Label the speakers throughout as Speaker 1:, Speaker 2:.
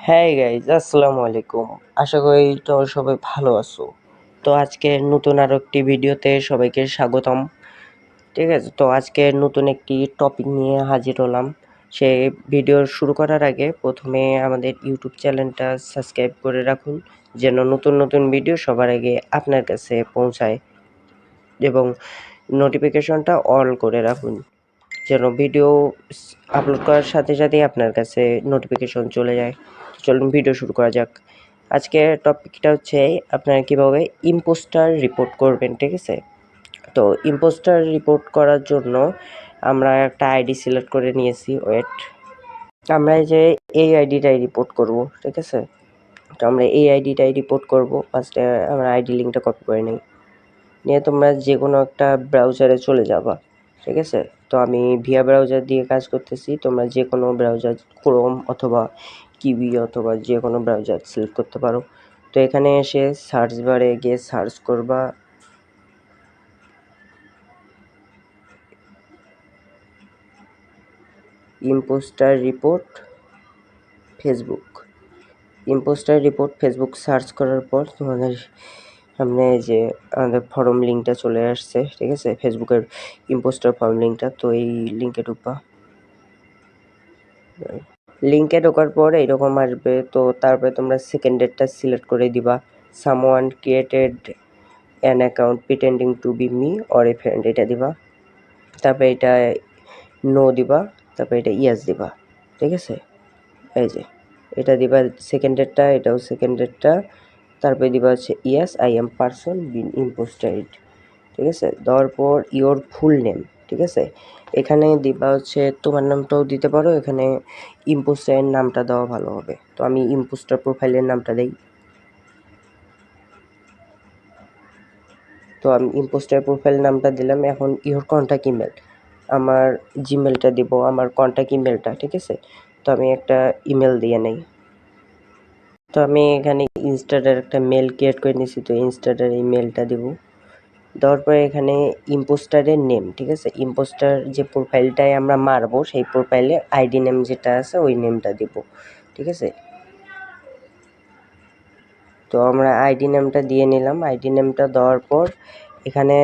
Speaker 1: হ্যাঁ গাইজ, আসসালামু আলাইকুম। আশা করি তোমরা সবাই ভালো আছো। তো আজকে নতুন আরো একটি ভিডিওতে সবাইকে স্বাগতম। ঠিক আছে, তো আজকে নতুন একটি টপিক নিয়ে হাজির হলাম। সেই ভিডিও শুরু করার আগে প্রথমে আমাদের ইউটিউব চ্যানেলটা সাবস্ক্রাইব করে রাখুন, যেন নতুন নতুন ভিডিও সবার আগে আপনার কাছে পৌঁছায়, এবং নোটিফিকেশনটা অল করে রাখুন, যেন ভিডিও আপলোড করার সাথে সাথেই আপনার কাছে নোটিফিকেশন চলে যায়। চলুন ভিডিও শুরু করা যাক। আজকে টপিকটা হচ্ছে আপনারা কীভাবে ইম্পোস্টার রিপোর্ট করবেন। ঠিক আছে, তো ইম্পোস্টার রিপোর্ট করার জন্য আমরা একটা আইডি সিলেক্ট করে নিয়েছি। ওয়েট, আমরা এই আইডিটাই রিপোর্ট করব। ঠিক আছে, তো আমরা এই আইডিটাই রিপোর্ট করব। ফার্স্টে আমরা আইডি লিঙ্কটা কপি করে নিয়ে তোমরা যে কোনো একটা ব্রাউজারে চলে যাবা। ঠিক আছে, তো আমি ভিয়া ব্রাউজার দিয়ে কাজ করতেছি। তোমরা যে কোনো ব্রাউজার, ক্রোম অথবা কিউই অথবা যে কোনো ব্রাউজার সিলেক্ট করতে পারো। তো এখানে এসে সার্চ বারে গিয়ে সার্চ করবা impostor report Facebook. Impostor report Facebook search করার পর তোমাদের সামনে যে আমাদের ফর্ম লিঙ্কটা চলে আসছে। ঠিক আছে, ফেসবুকের ইম্পোস্টার ফর্ম লিঙ্কটা। তো এই লিঙ্কে ঢুকবা। লিঙ্কে ঢোকার পর এইরকম আসবে। তো তারপরে তোমরা সেকেন্ডেরটা সিলেক্ট করে দিবা, someone created an account pretending two B me or a friend, এটা দিবা। তারপরে এটা নো দিবা, তারপরে এটা ইয়েস দিবা। ঠিক আছে, এই যে এটা দিবা সেকেন্ডেরটা, এটাও সেকেন্ডেরটা। তারপরে দিবা হচ্ছে ইয়েস আই এম পারসন বিন ইম্পোস্টার্ড। ঠিক আছে, দেওয়ার পর ইওর ফুল নেম। ঠিক আছে, এখানে দিবা হচ্ছে তোমার নামটাও দিতে পারো, এখানে ইম্পোস্টারের নামটা দেওয়া ভালো হবে। তো আমি ইম্পোস্টার প্রোফাইলের নামটা দেই। তো আমি ইম্পোস্টার প্রোফাইল নামটা দিলাম। এখন ইওর কন্ট্যাক্ট ইমেল, আমার জিমেলটা দিব, আমার কন্ট্যাক্ট ইমেলটা। ঠিক আছে, তো আমি একটা ইমেল দিয়ে নেই। তো আমি এখানে ইনস্টাটার একটা মেল ক্রিয়েট করে নিয়েছি, তো ইনস্টাটার এই মেলটা দিব। দেওয়ার পরে এখানে ইম্পোস্টারের নেম। ঠিক আছে, ইম্পোস্টার যে প্রোফাইলটায় আমরা মারবো সেই প্রোফাইলে আইডি নেম যেটা আছে ওই নেমটা দিব। ঠিক আছে, তো আমরা আইডি নেমটা দিয়ে নিলাম। আইডি নেমটা দেওয়ার পর এখানে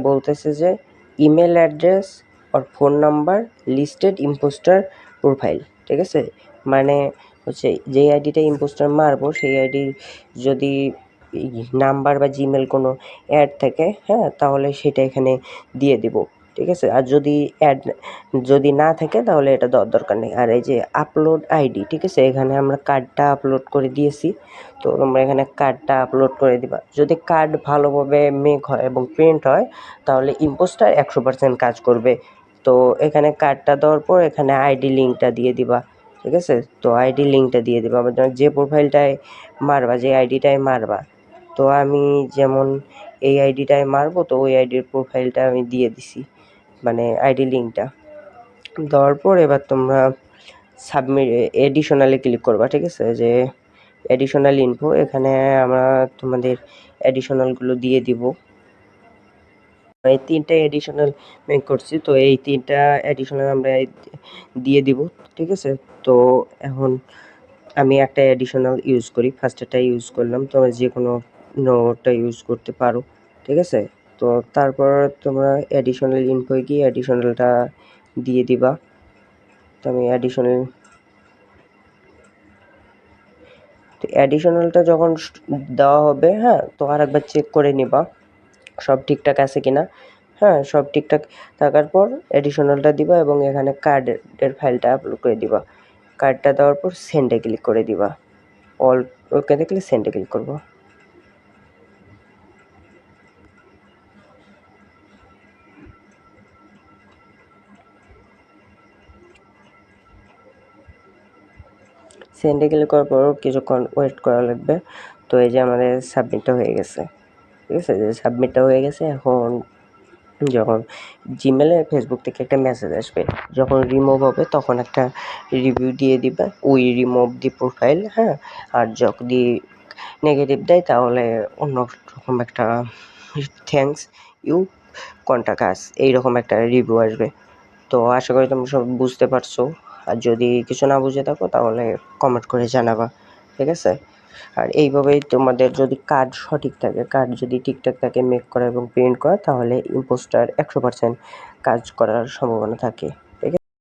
Speaker 1: বলতেছে যে ইমেল অ্যাড্রেস আর phone number listed impostor profile. ঠিক আছে, মানে হচ্ছে যেই আইডিটা ইম্পোস্টার মারবো সেই আইডি যদি নাম্বার বা জিমেল কোনো অ্যাড থাকে, হ্যাঁ, তাহলে সেটা এখানে দিয়ে দিব। ঠিক আছে, আর যদি না থাকে তাহলে এটা দেওয়ার দরকার নেই। আর এই যে আপলোড আইডি, ঠিক আছে, এখানে আমরা কার্ডটা আপলোড করে দিয়েছি। তো তোমরা এখানে কার্ডটা আপলোড করে দিবা। যদি কার্ড ভালোভাবে মেক হয় এবং প্রিন্ট হয় তাহলে ইম্পোস্টার 100% কাজ করবে। তো এখানে কার্ডটা দেওয়ার পর এখানে আইডি লিঙ্কটা দিয়ে দিবা। ঠিক আছে, তো আইডি লিঙ্কটা দিয়ে দিবা আবার যে প্রোফাইলটায় মারবা, যে আইডিটায় মারবা। তো আমি যেমন এই আইডিটায় মারবো, তো ওই আইডির প্রোফাইলটা আমি দিয়ে দিছি, মানে আইডি লিঙ্কটা দেওয়ার পর এবার তোমরা সাবমিট এডিশনালে ক্লিক করবা। ঠিক আছে, যে এডিশনাল ইনফো, এখানে আমরা তোমাদের অ্যাডিশনালগুলো দিয়ে দিব। এই 3টা এডিশনাল মেক করছি, তো এই 3টা এডিশনাল আমরা দিয়ে দিব। ঠিক আছে, তো এখন আমি একটা এডিশনাল ইউজ করি, ফার্স্টেরটা ইউজ করলাম। তোমরা যে কোনো নোটটা ইউজ করতে পারো। ঠিক আছে, তো তারপর তোমরা অ্যাডিশনাল ইনফোয় গিয়ে অ্যাডিশনালটা দিয়ে দিবা। তো আমি অ্যাডিশনালটা যখন দেওয়া হবে, হ্যাঁ, তো আরেকবার চেক করে নিবা সব ঠিকঠাক আছে কিনা। হ্যাঁ, সব ঠিকঠাক থাকার পর অ্যাডিশনালটা দিবা এবং এখানে কার্ডের ফাইলটা আপলোড করে দিবা। কার্ডটা দেওয়ার পর সেন্ডে ক্লিক করে দিবা। অল ওকে দেখলে সেন্ডে ক্লিক করবো। সেন্ডে ক্লিক করার পর কিছুক্ষণ ওয়েট করা লাগবে। তো এই যে আমাদের সাবমিটটা হয়ে গেছে। ঠিক আছে, যে সাবমিটটা হয়ে গেছে। এখন যখন জিমেলে ফেসবুক থেকে একটা মেসেজ আসবে, যখন রিমুভ হবে তখন একটা রিভিউ দিয়ে দিবে, উই রিমুভ দি প্রোফাইল। হ্যাঁ, আর যদি নেগেটিভ দেয় তাহলে অন্য রকম একটা থ্যাঙ্কস ইউ কন্টাক্ট আস, এইরকম একটা রিভিউ আসবে। তো আশা করি তোমরা সব বুঝতে পারছো। আর যদি কিছু না বুঝে থাকো তাহলে কমেন্ট করে জানাবা, ঠিক আছে? আর এইভাবেই তোমাদের যদি কার্ড সঠিক থাকে, কার্ড যদি ঠিকঠাক থাকে মেক করা এবং প্রিন্ট করা, তাহলে ইম্পোস্টার 100% কাজ করার সম্ভাবনা থাকে।